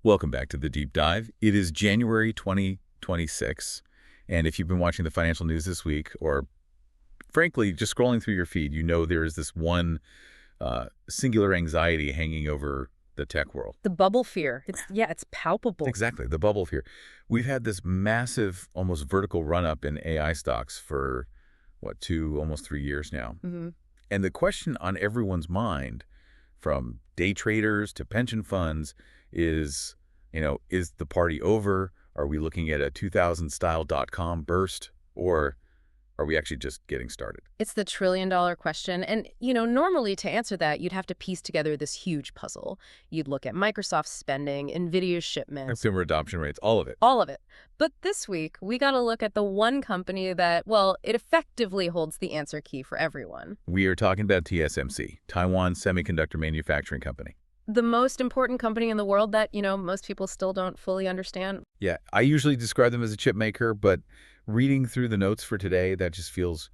Welcome back to the Deep Dive. It is January 2026, and if you've been watching the financial news this week, or frankly, just scrolling through your feed, you know there is this one singular anxiety hanging over the tech world. The bubble fear. It's palpable. Exactly, the bubble fear. We've had this massive, almost vertical run-up in AI stocks for, almost 3 years now. Mm-hmm. And the question on everyone's mind, from day traders to pension funds, is the party over? Are we looking at a 2000-style .com burst, or are we actually just getting started? It's the trillion-dollar question. And, normally to answer that, you'd have to piece together this huge puzzle. You'd look at Microsoft's spending, NVIDIA's shipments. Consumer adoption rates, all of it. All of it. But this week, we got to look at the one company that, it effectively holds the answer key for everyone. We are talking about TSMC, Taiwan Semiconductor Manufacturing Company. The most important company in the world that, most people still don't fully understand. Yeah, I usually describe them as a chip maker, but reading through the notes for today, that just feels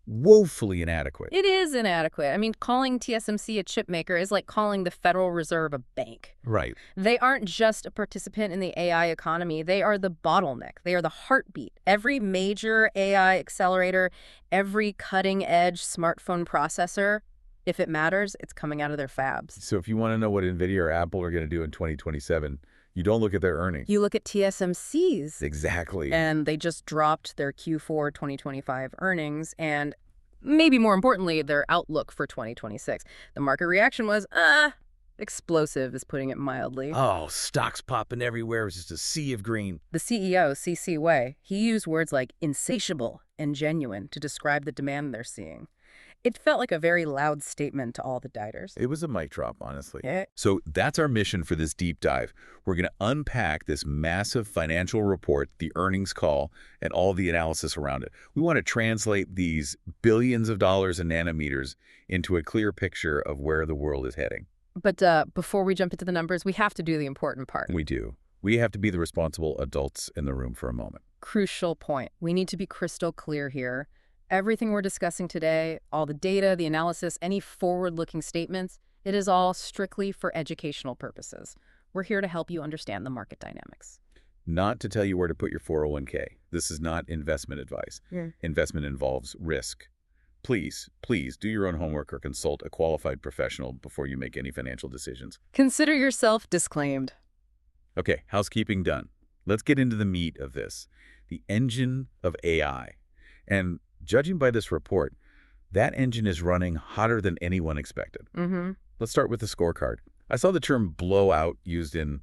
woefully inadequate. It is inadequate. I mean, calling TSMC a chip maker is like calling the Federal Reserve a bank. Right. They aren't just a participant in the AI economy. They are the bottleneck. They are the heartbeat. Every major AI accelerator, every cutting-edge smartphone processor, if it matters, it's coming out of their fabs. So if you want to know what NVIDIA or Apple are going to do in 2027, you don't look at their earnings. You look at TSMC's. Exactly. And they just dropped their Q4 2025 earnings and, maybe more importantly, their outlook for 2026. The market reaction was, explosive is putting it mildly. Oh, stocks popping everywhere. It was just a sea of green. The CEO, C.C. Wei, he used words like insatiable and genuine to describe the demand they're seeing. It felt like a very loud statement to all the diters. It was a mic drop, honestly. Yeah. So that's our mission for this deep dive. We're going to unpack this massive financial report, the earnings call, and all the analysis around it. We want to translate these billions of dollars in nanometers into a clear picture of where the world is heading. But before we jump into the numbers, we have to do the important part. We do. We have to be the responsible adults in the room for a moment. Crucial point. We need to be crystal clear here. Everything we're discussing today, all the data, the analysis, any forward-looking statements, it is all strictly for educational purposes. We're here to help you understand the market dynamics. Not to tell you where to put your 401k. This is not investment advice. Yeah. Investment involves risk. Please do your own homework or consult a qualified professional before you make any financial decisions. Consider yourself disclaimed. Okay, housekeeping done. Let's get into the meat of this. The engine of AI. And judging by this report, that engine is running hotter than anyone expected. Mm-hmm. Let's start with the scorecard. I saw the term blowout used in,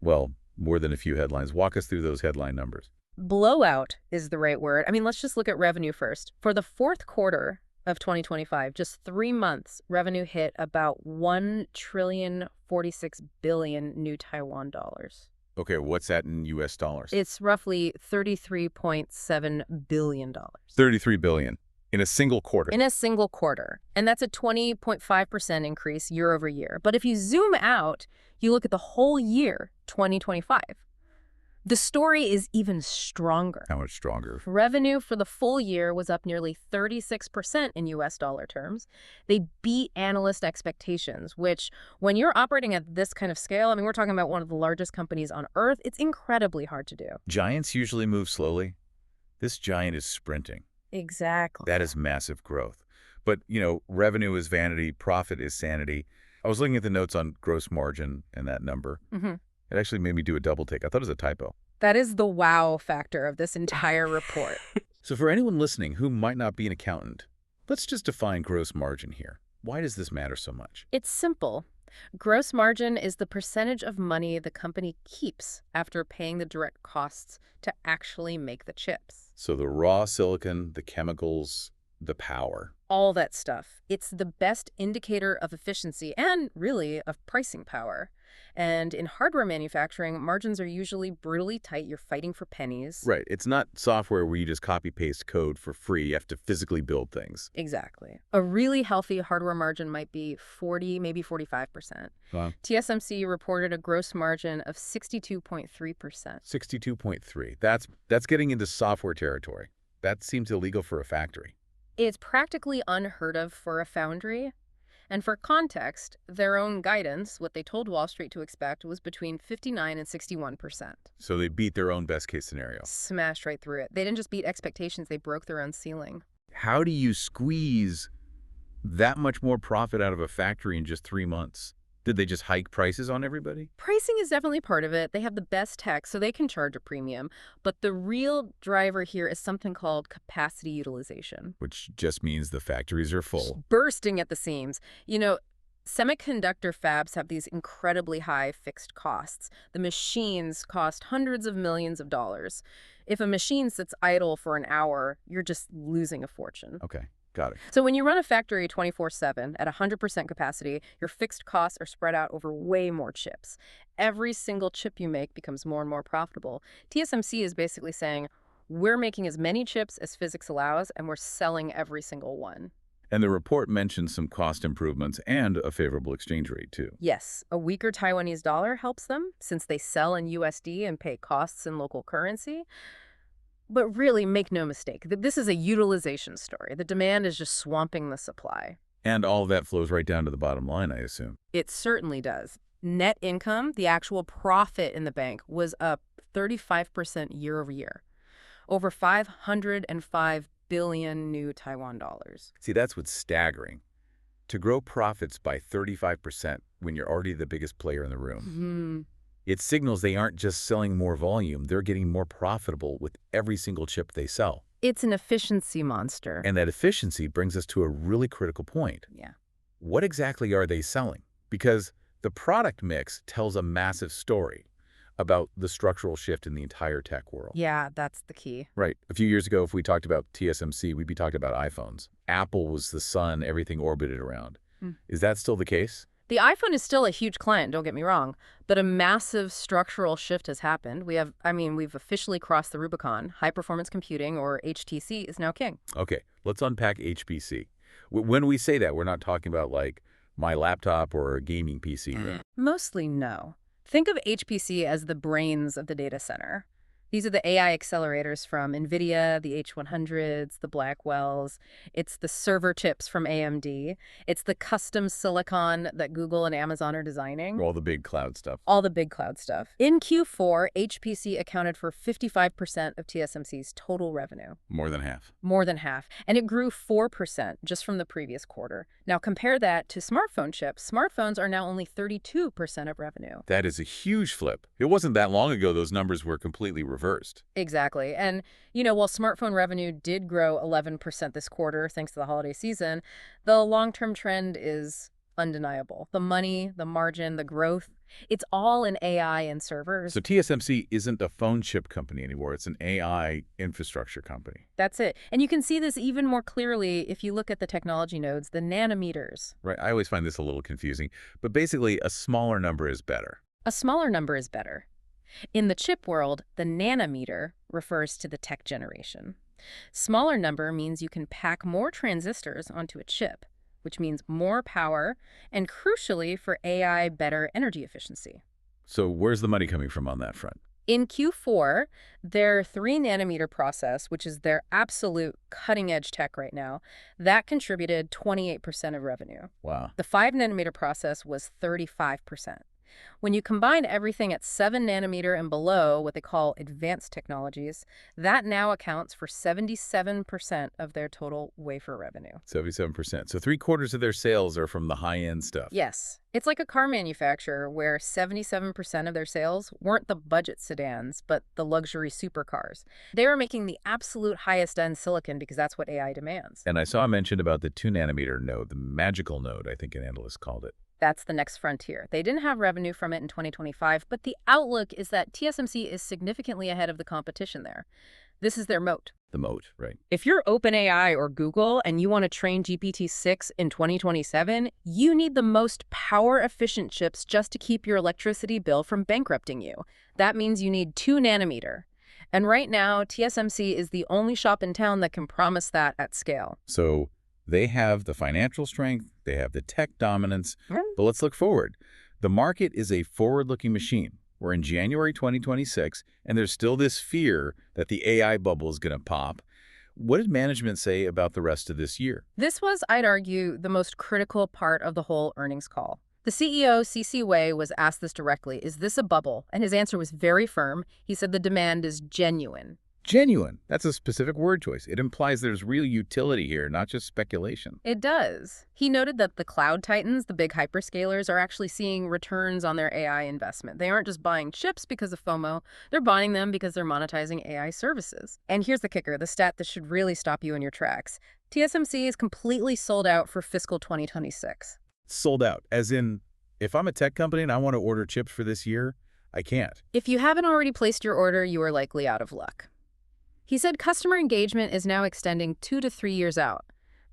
more than a few headlines. Walk us through those headline numbers. Blowout is the right word. I mean, let's just look at revenue first. For the fourth quarter of 2025, just 3 months, revenue hit about 1,046 billion new Taiwan dollars. Okay, what's that in U.S. dollars? It's roughly $33.7 billion. 33 billion in a single quarter. In a single quarter. And that's a 20.5% increase year over year. But if you zoom out, you look at the whole year, 2025. The story is even stronger. How much stronger? Revenue for the full year was up nearly 36% in U.S. dollar terms. They beat analyst expectations, which, when you're operating at this kind of scale, I mean, we're talking about one of the largest companies on Earth, it's incredibly hard to do. Giants usually move slowly. This giant is sprinting. Exactly. That is massive growth. But, revenue is vanity, profit is sanity. I was looking at the notes on gross margin and that number. Mm-hmm. It actually made me do a double take. I thought it was a typo. That is the wow factor of this entire report. So for anyone listening who might not be an accountant, let's just define gross margin here. Why does this matter so much? It's simple. Gross margin is the percentage of money the company keeps after paying the direct costs to actually make the chips. So the raw silicon, the chemicals, the power. All that stuff. It's the best indicator of efficiency and, really, of pricing power. And in hardware manufacturing, margins are usually brutally tight. You're fighting for pennies. Right. It's not software where you just copy-paste code for free. You have to physically build things. Exactly. A really healthy hardware margin might be 40, maybe 45%. Wow. TSMC reported a gross margin of 62.3%. 62.3. That's getting into software territory. That seems illegal for a factory. It's practically unheard of for a foundry. And for context, their own guidance, what they told Wall Street to expect, was between 59 and 61%. So they beat their own best-case scenario. Smashed right through it. They didn't just beat expectations, they broke their own ceiling. How do you squeeze that much more profit out of a factory in just 3 months? Did they just hike prices on everybody? Pricing is definitely part of it. They have the best tech, so they can charge a premium. But the real driver here is something called capacity utilization. Which just means the factories are Just full. bursting at the seams. Semiconductor fabs have these incredibly high fixed costs. The machines cost hundreds of millions of dollars. If a machine sits idle for an hour, you're just losing a fortune. Okay, got it. So when you run a factory 24/7 at 100% capacity, your fixed costs are spread out over way more chips. Every single chip you make becomes more and more profitable. TSMC is basically saying, we're making as many chips as physics allows, and we're selling every single one. And the report mentions some cost improvements and a favorable exchange rate, too. Yes, a weaker Taiwanese dollar helps them, since they sell in USD and pay costs in local currency. But really, make no mistake, this is a utilization story. The demand is just swamping the supply. And all of that flows right down to the bottom line, I assume. It certainly does. Net income, the actual profit in the bank, was up 35% year over year. Over 505 billion new Taiwan dollars. See, that's what's staggering. To grow profits by 35% when you're already the biggest player in the room. It signals they aren't just selling more volume, they're getting more profitable with every single chip they sell. It's an efficiency monster. And that efficiency brings us to a really critical point. Yeah. What exactly are they selling? Because the product mix tells a massive story about the structural shift in the entire tech world. Yeah, that's the key. Right. A few years ago, if we talked about TSMC, we'd be talking about iPhones. Apple was the sun everything orbited around. Is that still the case? The iPhone is still a huge client, don't get me wrong, but a massive structural shift has happened. We've officially crossed the Rubicon. High-performance computing, or HTC, is now king. Okay, let's unpack HPC. When we say that, we're not talking about, like, my laptop or a gaming PC, right? Mostly no. Think of HPC as the brains of the data center. These are the AI accelerators from NVIDIA, the H100s, the Blackwells. It's the server chips from AMD. It's the custom silicon that Google and Amazon are designing. All the big cloud stuff. All the big cloud stuff. In Q4, HPC accounted for 55% of TSMC's total revenue. More than half. More than half. And it grew 4% just from the previous quarter. Now compare that to smartphone chips. Smartphones are now only 32% of revenue. That is a huge flip. It wasn't that long ago those numbers were completely reversed. Exactly. And, while smartphone revenue did grow 11% this quarter thanks to the holiday season, the long-term trend is undeniable. The money, the margin, the growth, it's all in AI and servers. So TSMC isn't a phone chip company anymore. It's an AI infrastructure company. That's it. And you can see this even more clearly if you look at the technology nodes, the nanometers. Right. I always find this a little confusing. But basically, a smaller number is better. A smaller number is better. In the chip world, the nanometer refers to the tech generation. Smaller number means you can pack more transistors onto a chip, which means more power, and crucially for AI, better energy efficiency. So where's the money coming from on that front? In Q4, their 3-nanometer process, which is their absolute cutting-edge tech right now, that contributed 28% of revenue. Wow. The 5-nanometer process was 35%. When you combine everything at 7 nanometer and below, what they call advanced technologies, that now accounts for 77% of their total wafer revenue. 77%. So 3/4 of their sales are from the high-end stuff. Yes. It's like a car manufacturer where 77% of their sales weren't the budget sedans, but the luxury supercars. They were making the absolute highest-end silicon because that's what AI demands. And I saw mentioned about the 2-nanometer node, the magical node, I think an analyst called it. That's the next frontier. They didn't have revenue from it in 2025, but the outlook is that TSMC is significantly ahead of the competition there. This is their moat. The moat, right. If you're OpenAI or Google and you want to train GPT-6 in 2027, you need the most power-efficient chips just to keep your electricity bill from bankrupting you. That means you need 2 nanometer. And right now, TSMC is the only shop in town that can promise that at scale. So they have the financial strength, they have the tech dominance, but let's look forward. The market is a forward-looking machine. We're in January 2026, and there's still this fear that the AI bubble is going to pop. What did management say about the rest of this year? This was, I'd argue, the most critical part of the whole earnings call. The CEO, C.C. Wei, was asked this directly, is this a bubble? And his answer was very firm. He said the demand is genuine. Genuine. That's a specific word choice. It implies there's real utility here, not just speculation. It does. He noted that the cloud titans, the big hyperscalers, are actually seeing returns on their AI investment. They aren't just buying chips because of FOMO. They're buying them because they're monetizing AI services. And here's the kicker, the stat that should really stop you in your tracks. TSMC is completely sold out for fiscal 2026. Sold out, as in, if I'm a tech company and I want to order chips for this year, I can't. If you haven't already placed your order, you are likely out of luck. He said customer engagement is now extending 2 to 3 years out.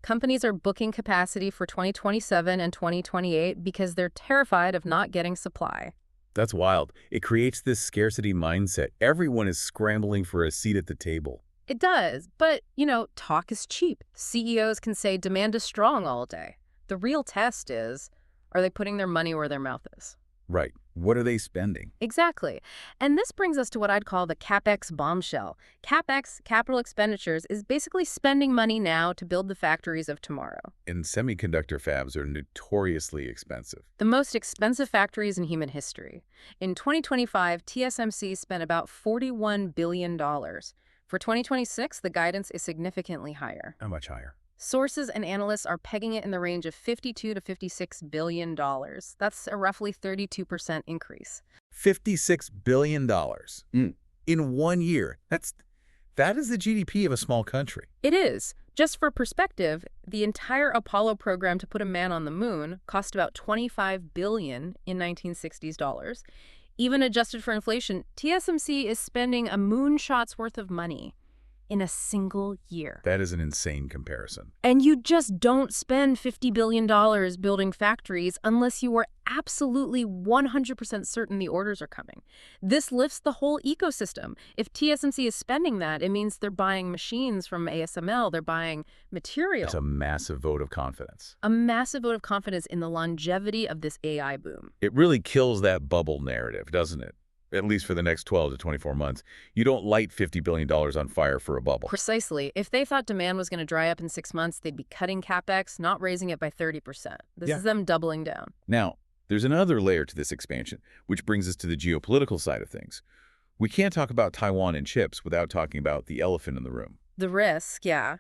Companies are booking capacity for 2027 and 2028 because they're terrified of not getting supply. That's wild. It creates this scarcity mindset. Everyone is scrambling for a seat at the table. It does, but, talk is cheap. CEOs can say demand is strong all day. The real test is, are they putting their money where their mouth is? Right. What are they spending? Exactly. And this brings us to what I'd call the CapEx bombshell. CapEx, capital expenditures, is basically spending money now to build the factories of tomorrow. And semiconductor fabs are notoriously expensive. The most expensive factories in human history. In 2025, TSMC spent about $41 billion. For 2026, the guidance is significantly higher. How much higher? Sources and analysts are pegging it in the range of $52 to $56 billion. That's a roughly 32% increase. $56 billion in 1 year. That is the GDP of a small country. It is. Just for perspective, the entire Apollo program to put a man on the moon cost about $25 billion in 1960s dollars. Even adjusted for inflation, TSMC is spending a moonshot's worth of money in a single year. That is an insane comparison. And you just don't spend $50 billion building factories unless you are absolutely 100% certain the orders are coming. This lifts the whole ecosystem. If TSMC is spending that, it means they're buying machines from ASML, they're buying material. It's a massive vote of confidence. A massive vote of confidence in the longevity of this AI boom. It really kills that bubble narrative, doesn't it? At least for the next 12 to 24 months. You don't light $50 billion on fire for a bubble. Precisely. If they thought demand was going to dry up in 6 months, they'd be cutting CapEx, not raising it by 30%. This is them doubling down. Now, there's another layer to this expansion, which brings us to the geopolitical side of things. We can't talk about Taiwan and chips without talking about the elephant in the room. The risk, yeah.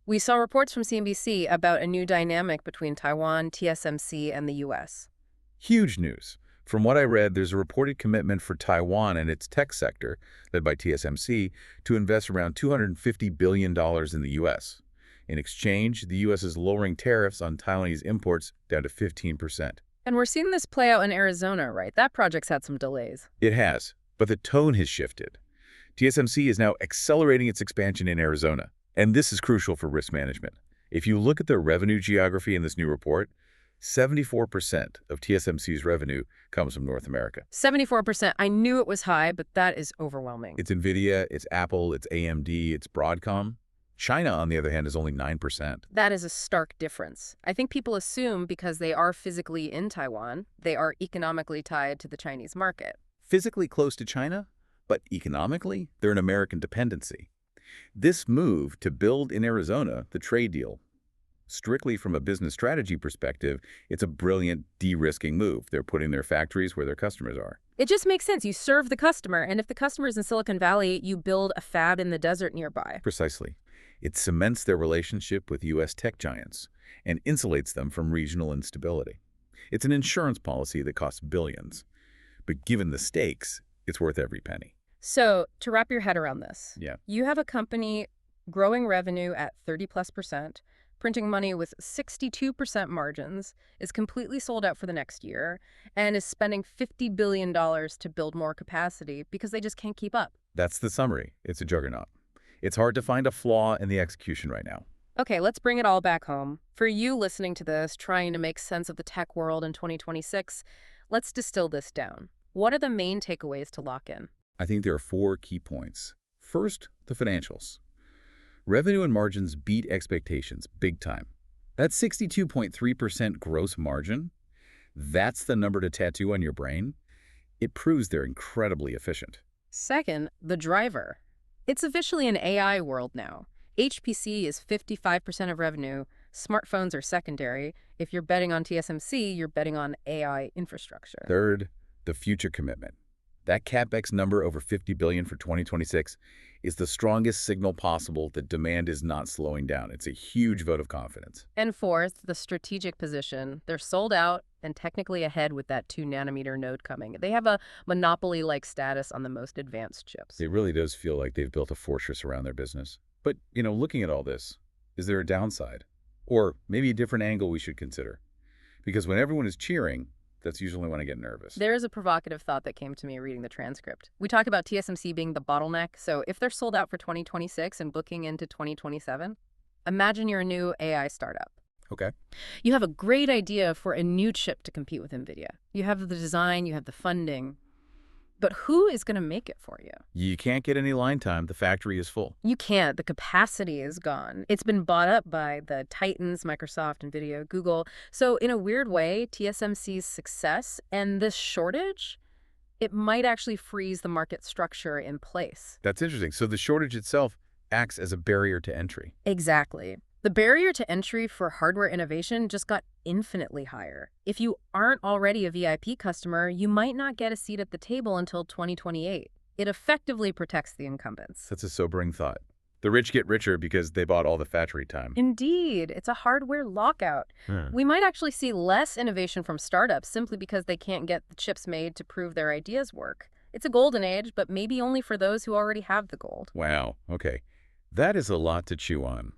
We saw reports from CNBC about a new dynamic between Taiwan, TSMC, and the U.S. Huge news. From what I read, there's a reported commitment for Taiwan and its tech sector, led by TSMC, to invest around $250 billion in the U.S. In exchange, the U.S. is lowering tariffs on Taiwanese imports down to 15%. And we're seeing this play out in Arizona, right? That project's had some delays. It has, but the tone has shifted. TSMC is now accelerating its expansion in Arizona, and this is crucial for risk management. If you look at the revenue geography in this new report, 74% of TSMC's revenue comes from North America. 74%. I knew it was high, but that is overwhelming. It's NVIDIA, it's Apple, it's AMD, it's Broadcom. China, on the other hand, is only 9%. That is a stark difference. I think people assume because they are physically in Taiwan, they are economically tied to the Chinese market. Physically close to China, but economically, they're an American dependency. This move to build in Arizona, the trade deal, strictly from a business strategy perspective, it's a brilliant de-risking move. They're putting their factories where their customers are. It just makes sense. You serve the customer, and if the customer is in Silicon Valley, you build a fab in the desert nearby. Precisely. It cements their relationship with U.S. tech giants and insulates them from regional instability. It's an insurance policy that costs billions. But given the stakes, it's worth every penny. So, to wrap your head around this, Yeah. You have a company growing revenue at 30+%, printing money with 62% margins, is completely sold out for the next year, and is spending $50 billion to build more capacity because they just can't keep up. That's the summary. It's a juggernaut. It's hard to find a flaw in the execution right now. Okay, let's bring it all back home. For you listening to this, trying to make sense of the tech world in 2026, let's distill this down. What are the main takeaways to lock in? I think there are 4 key points. First, the financials. Revenue and margins beat expectations big time. That 62.3% gross margin, that's the number to tattoo on your brain. It proves they're incredibly efficient. Second, the driver. It's officially an AI world now. HPC is 55% of revenue. Smartphones are secondary. If you're betting on TSMC, you're betting on AI infrastructure. Third, the future commitment. That CapEx number over $50 billion for 2026 is the strongest signal possible that demand is not slowing down. It's a huge vote of confidence. And fourth, the strategic position. They're sold out and technically ahead with that 2-nanometer node coming. They have a monopoly-like status on the most advanced chips. It really does feel like they've built a fortress around their business. But, looking at all this, is there a downside? Or maybe a different angle we should consider? Because when everyone is cheering, that's usually when I get nervous. There is a provocative thought that came to me reading the transcript. We talk about TSMC being the bottleneck, so if they're sold out for 2026 and booking into 2027, imagine you're a new AI startup. Okay. You have a great idea for a new chip to compete with NVIDIA. You have the design, you have the funding, but who is going to make it for you? You can't get any line time. The factory is full. You can't. The capacity is gone. It's been bought up by the titans, Microsoft, NVIDIA, Google. So in a weird way, TSMC's success and this shortage, it might actually freeze the market structure in place. That's interesting. So the shortage itself acts as a barrier to entry. Exactly. The barrier to entry for hardware innovation just got infinitely higher. If you aren't already a VIP customer, you might not get a seat at the table until 2028. It effectively protects the incumbents. That's a sobering thought. The rich get richer because they bought all the factory time. Indeed. It's a hardware lockout. We might actually see less innovation from startups simply because they can't get the chips made to prove their ideas work. It's a golden age, but maybe only for those who already have the gold. Wow. Okay. That is a lot to chew on.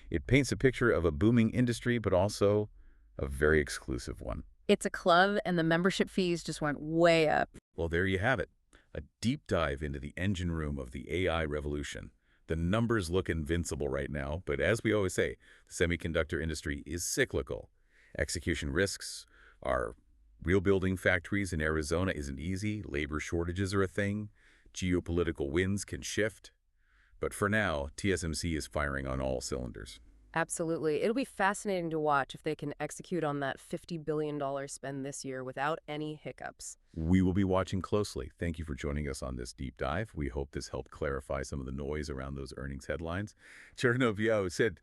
It paints a picture of a booming industry, but also a very exclusive one. It's a club, and the membership fees just went way up. Well, there you have it. A deep dive into the engine room of the AI revolution. The numbers look invincible right now, but as we always say, the semiconductor industry is cyclical. Execution risks are real. Building factories in Arizona isn't easy. Labor shortages are a thing. Geopolitical winds can shift. But for now, TSMC is firing on all cylinders. Absolutely. It'll be fascinating to watch if they can execute on that $50 billion spend this year without any hiccups. We will be watching closely. Thank you for joining us on this deep dive. We hope this helped clarify some of the noise around those earnings headlines. Cherno Biao said,